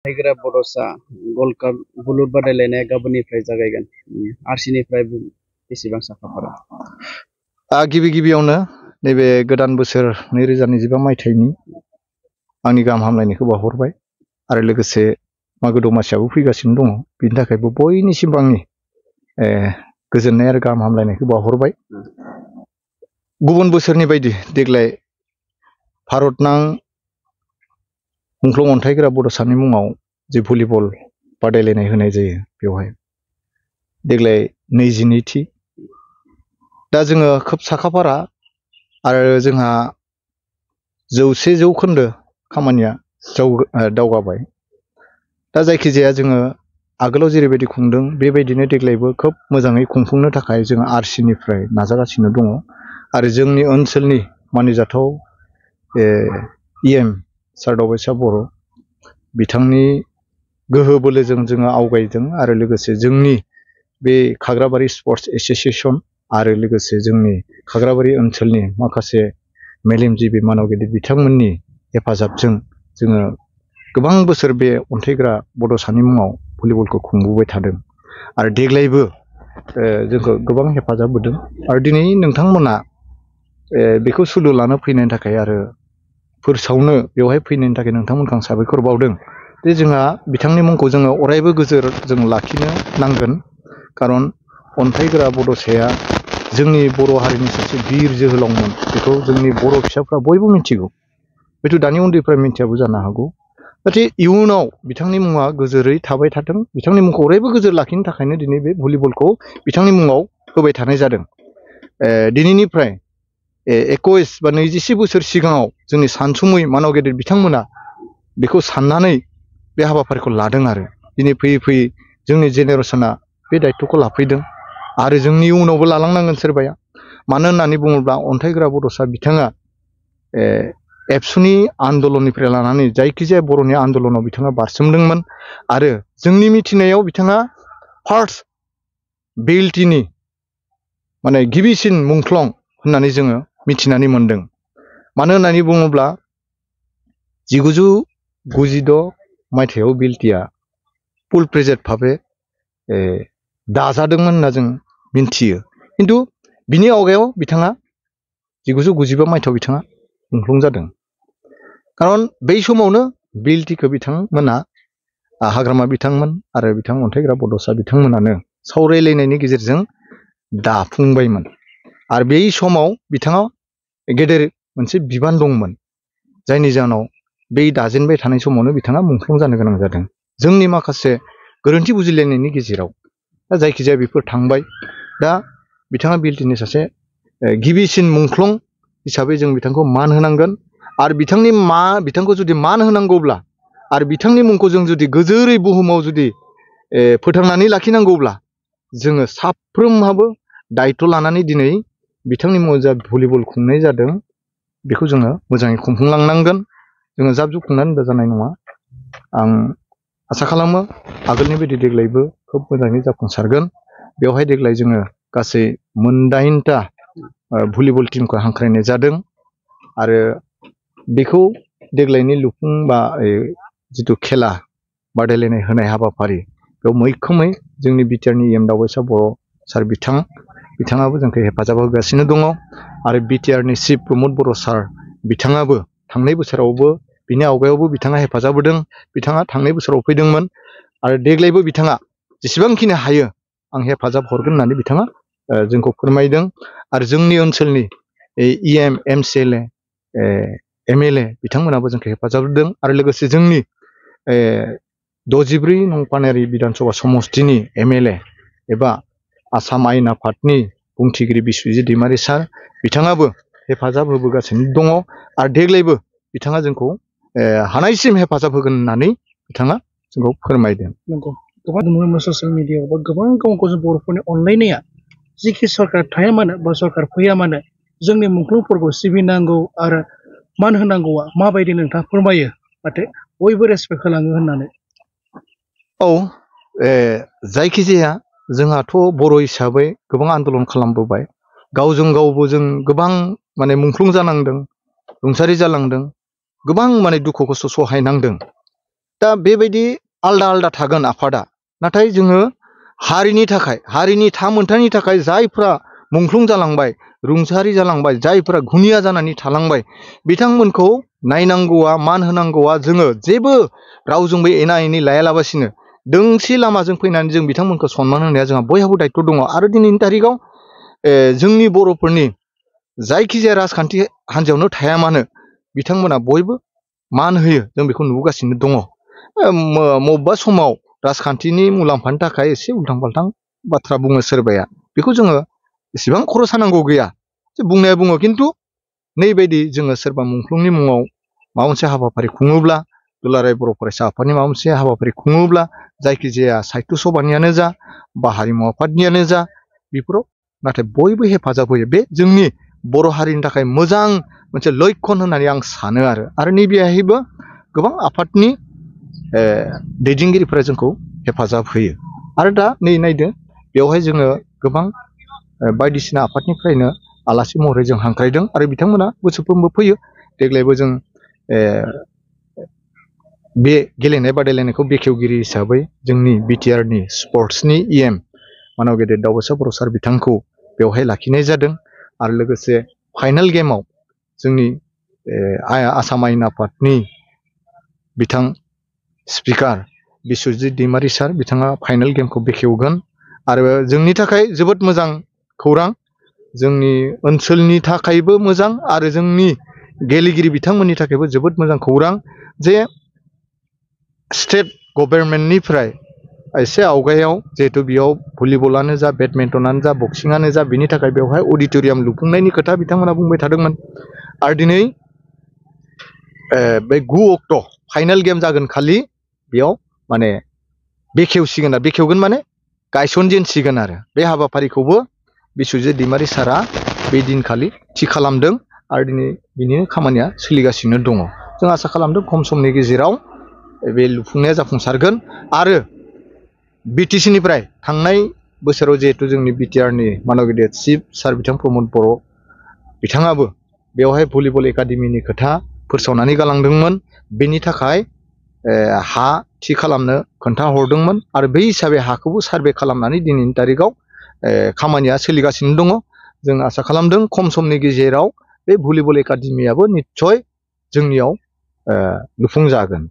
हाइग्रा बड'सा गल्ड काप बुलुर बादायलायनाया गाबोननिफ्राय जागायगोन। आरसिनिफ्राय बेसेबां साखाफारा? गिबि गिबियावनो नैबे गोदान बोसोर 2025 मायथाइनि आंनि गाहाम हामलायनायखौ बावहरबाय आरो लोगोसे मागो दमासियाबो फैगासिनो दङ। बिनि थाखायबो बयनिसिमबो आंनि गोजोननाय आरो गाहाम हामलायनायखौ बावहरबाय। गुबुन बोसोरनि बायदि देग्लाय भारतनां मुंख्लं अन्थाइग्रा बड'सानि मुङाव जे भलिबल बादायलायनाय होनाय जायो बेवहाय देग्लाय 22थि। दा जोङो खोब साखाफारा आरो जोंहा 100% खामानिया दावगाबाय। दा जायखिजाया जोङो आगोलाव जेरैबायदि खुंदों बेबायदिनो देग्लायबो खोब मोजाङै खुंफुंनो थाखाय जोङो आरसिनिफ्राय नाजागासिनो दङ आरो जोंनि ओनसोलनि मानिजाथाव इएम सार दावबायसा बर' बिथांनि गोहो बोलोजों जोङो आवगायदों आरो लोगोसे जोंनि बे खाग्राबारि स्पर्ट्स एसोसिएशन आरो लोगोसे जोंनि खाग्राबारि ओनसोलनि माखासे मेलेमजिबि मानवगिरि बिथांमोननि हेफाजाबजों जोङो गोबां बोसोर बे अन्थाइग्रा बड'सानि मुङाव भलिबलखौ खुंबोबाय थादों आरो देग्लायबो जोंखौ गोबां हेफाजाब होदों आरो दिनै नोंथांमोना बेखौ सुलु लानो फैनायनि थाखाय आरो फोसावनो बेवहाय फैनायनि थाखाय नोंथांमोनखौ आं साबायखर बावदों जे जोंहा बिथांनि मुंखौ जोङो अरायबो गोजोर जों लाखिनो नांगोन। खारन अन्थाइग्रा बड'साया जोंनि बर' हारिनि सासे बिर जोहोलावमोन। बेखौ जोंनि बर' फिसाफ्रा बयबो मिथिगौ, हयथ' दानि उन्दैफ्रा मिथियाबो जानो हागौ। नाथाय इयुनाव बिथांनि मुङा गोजोरै थाबाय थाथों, बिथांनि मुंखौ अरायबो गोजोर लाखिनो थाखायनो दिनै बे भलिबलखौ बिथांनि मुङाव होबाय थानाय जादों। दिनैनिफ्राय 21 बा 26 बोसोर सिगाङाव जोंनि सानसुमै मानव गेदेर बिथांमोना बेखौ साननानै बे हाबाफारिखौ लादों आरो दिनै फैयै फैयै जोंनि जेनेरेसना बे दायित्वखौ लाफैदों आरो जोंनि उनावबो लालांनांगोन सोरबाया। मानो होननानै बुङोब्ला अन्थाइग्रा बड'सा बिथाङा एबसुनि आन्दलननिफ्राय लानानै जायखिजाया बर'नि आन्दलनाव बिथाङा बारसोमदोंमोन आरो जोंनि मिथिनायाव बिथाङा फार्स्ट बेल्टिनि माने गिबिसिन मुंख्लं होननानै जोङो मिथिनानै मोनदों। मानो होननानै बुङोब्ला 1996 मायथाइयाव बेल्टिया फुल प्रेजेड भाबे दाजादोंमोन होनना जों मिन्थियो। खिन्थु बिनि आवगायाव बिथाङा 1995 मायथाइयाव बिथाङा मुंख्लं जादों। खारन बै समावनो बेल्टिखौ बिथांमोना हाग्रामा बिथांमोन आरो बिथां अन्थाइग्रा बड'सा बिथांमोनानो सावरायलायनायनि गेजेरजों दाफुंबायमोन आरो बै समाव बिथाङा गेदेर मोनसे बिबान दंमोन, जायनि जाहोनाव बै दाजेनबाय थानाय समावनो बिथाङा मुंख्लं जानो गोनां जादों जोंनि माखासे गोरोन्थि बुजिलायनायनि गेजेराव। दा जायखिजाया बेफोर थांबाय। दा बिथाङा बेल्टिनि सासे गिबिसिन मुंख्लं हिसाबै जों बिथांखौ मान होनांगोन आरो बिथांखौ जुदि मान होनांगौब्ला आरो बिथांनि मुंखौ जों जुदि गोजोरै बुहुमाव जुदि फोथांनानै लाखिनांगौब्ला जोङो साफ्रोमहाबो दायित्व लानानै दिनै बिथांनि मुङाव जा भलिबल खुंनाय जादों बेखौ जोङो मोजाङै खुंफुंलांनांगोन। जोङो जाब जुब खुंनानै जानाय नङा। आं आसा खालामो आगोलनि बायदि देग्लायबो खोब मोजाङै जाफुंसारगोन। बेवहाय देग्लाय जोङो गासै 8टा भलिबल टीमखौ हांख्रायनाय जादों आरो बेखौ देग्लायनि लुफुं बा जिथु खेला बादायलायनाय होनाय हाबाफारि बेयाव मैखोमै जोंनि बिटिआरनि इएम दावबायसा बर' सार बिथाङाबो जोंखौ हेफाजाब होगासिनो दङ आरो बिटिआरनि चिफ प्रमद बर' सार बिथाङाबो थांनाय बोसोरावबो बिनि आवगायावबो बिथाङा हेफाजाब होदों। बिथाङा थांनाय बोसोराव फैदोंमोन आरो देग्लायबो बिथाङा जेसेबांखिनि हायो आं हेफाजाब हरगोन होननानै बिथाङा जोंखौ फोरमायदों आरो जोंनि ओनसोलनि इएम एमसिएलए एमएलए बिथांमोनाबो जोंखौ हेफाजाब होदों आरो लोगोसे जोंनि 64 नं पानेरि बिधानसभा समस्तिनि एमएलए एबा आसाम आयेन आफादनि बुंथिगिरि बिस्वजित दैमारि सार बिथाङाबो हेफाजाब होबोगासिनो दङ आरो देग्लायबो बिथाङा जोंखौ हानायसिम हेफाजाब होगोन होननानै बिथाङा जोंखौ फोरमायदों। नंगौ, गोबां नुनो मोनो ससियेल मिडियायाव बा गोबां गावखौ जों बर'फोरनि अनलायनाया जिखि सरकार थाया मानो बा सरकार फैया मानो जोंनि मुंख्लंफोरखौ सिबिनांगौ आरो मान होनांगौआ माबायदि नोंथाङा फोरमायो जाहाथे बयबो रेसपेक्ट होलाङो होननानै। औ, जायखिजाया जोंहाथ' बर' हिसाबै गोबां आन्दलन खालामबोबाय, गावजों गावबो जों गोबां माने मुंख्लं जानांदों, रुंसारि जालांदों, गोबां माने दुखु खस्थ' सहायनांदों। दा बेबायदि आलदा आलदा थागोन आफादा, नाथाय जोङो हारिनि थाखाय, हारिनि थामोनथानि थाखाय जायफ्रा मुंख्लं जालांबाय, रुंसारि जालांबाय, जायफ्रा घुनिया जानानै थालांबाय, बिथांमोनखौ नायनांगौआ, मान होनांगौआ जोङो जेबो रावजोंबो एना एनि लायालाबासिनो दोंसे लामाजों फैनानै जों बिथांमोनखौ सनमान होनाया जोंहा बयहाबो दायित्व दङ। आरो दिनैनि तारिखाव जोंनि बर'फोरनि जायखिजाया राजखान्थि हान्जायावनो थाया मानो बिथांमोना बयबो मान होयो, जों बेखौ नुबोगासिनो दङ। मबेबा समाव राजखान्थिनि मुलाम्फानि थाखाय एसे उल्थां फाल्थां बाथ्रा बुङो सोरबाया, बेखौ जोङो एसेबां खर' सानांगौ गैया, बुंनाया बुङो। खिन्थु नैबायदि जोङो सोरबा मुंख्लंनि मुङाव माबा मोनसे हाबाफारि खुङोब्ला, दुलाराय बर' फरायसा आफादनि माबा मोनसे हाबाफारि खुङोब्ला, जायखिजाया साहित्य सभानियानो जा बा हारिमु आफादनियानो जा, बेफोराव नाथाय बयबो हेफाजाब होयो। बे जोंनि बर' हारिनि थाखाय मोजां मोनसे लक्षण होननानै आं सानो। आरो नैबेहायबो गोबां आफादनि दैदेनगिरिफोरा जोंखौ हेफाजाब होयो। आरो दा नै नायदो, बेवहाय जोङो गोबां बायदिसिना आफादनिफ्रायनो आलासि महरै जों हांख्रायदों आरो बिथांमोना बोसोरफ्रोमबो फैयो। देग्लायबो जों बे गेलेनाय बादायलायनायखौ बेखेवगिरि हिसाबै जोंनि बिटिआरनि स्पर्ट्सनि EM मानाव गेदेर दावबसा बर' सार बिथांखौ बेवहाय लाखिनाय जादों। आरो लोगोसे फाइनाल गेमाव जोंनि आसाम आयेन आफादनि बिथां स्पिकार बिस्वजित दैमारि सार, बिथाङा फाइनाल गेमखौ बेखेवगोन। आरो जोंनि थाखाय जोबोद मोजां खौरां, जोंनि ओनसोलनि थाखायबो मोजां आरो जोंनि गेलेगिरि बिथांमोननि थाखायबो जोबोद मोजां खौरां जे स्टेट गभर्नमेन्टनिफ्राय एसे आवगायाव, जिहेतु बेयाव भलिबलानो जा, बेडमिन्टनानो जा, बक्सिङानो जा, बिनि थाखाय बेवहाय अडिट'रियाम लुफुंनायनि खोथा बिथांमोना बुंबाय थादोंमोन। आरो दिनै बे 9 अक्ट' फाइनाल गेम जागोन खालि बेयाव माने बेखेवगोन माने गायसनजेनसिगोन। आरो बे हाबाफारिखौबो बिस्वजित दैमारि सारा बे दिनखालि थि खालामदों आरो दिनै बिनि खामानिया सोलिगासिनो दङ। जों आसा खालामदों खम समनि गेजेराव बे लुफुंनाया जाफुंसारगोन। आरो BTCनिफ्राय थांनाय बोसोराव जिहेतु जोंनि बिटिआरनि मानव गेदेर चिफ सार बिथां प्रमद बर' बिथाङाबो बेवहाय भलिबल एकाडेमिनि खोथा फोसावनानै गालांदोंमोन। बेनि थाखाय हा थि खालामनो खोन्थाहरदोंमोन आरो बै हिसाबै हाखौबो सार्भे खालामनानै दिनैनि तारिखाव खामानिया सोलिगासिनो दङ। जों आसा खालामदों खम समनि गेजेराव बे भलिबल एकाडेमियाबो निस्सय जोंनियाव लुफुंजागोन।